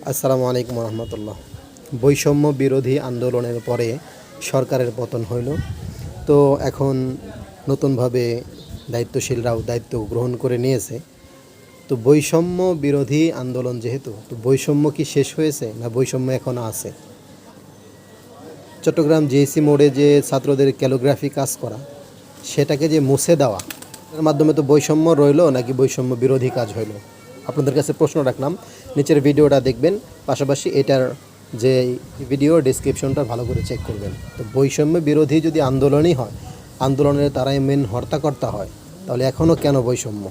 আসসালামু আলাইকুম রহমতুল্লাহ। বৈষম্য বিরোধী আন্দোলনের পরে সরকারের পতন হইল। তো এখন নতুনভাবে দায়িত্বশীলরাও দায়িত্ব গ্রহণ করে নিয়েছে। তো বৈষম্য বিরোধী আন্দোলন যেহেতু, তো বৈষম্য কি শেষ হয়েছে না বৈষম্য এখনও আছে? চট্টগ্রাম জিএসি মোড়ে যে ছাত্রদের ক্যালিগ্রাফি কাজ করা, সেটাকে যে মুছে দেওয়া, এর মাধ্যমে তো বৈষম্য রইল নাকি বৈষম্য বিরোধী কাজ হইল? আপনাদের কাছে প্রশ্ন রাখলাম। নিচের ভিডিওটা দেখবেন, পাশাপাশি এটার যে ভিডিও ডেসক্রিপশনটা ভালো করে চেক করবেন। তো বৈষম্য বিরোধী যদি আন্দোলনই হয়, আন্দোলনের তারাই মেন হর্তাকর্তা হয়, তাহলে এখনও কেন বৈষম্য?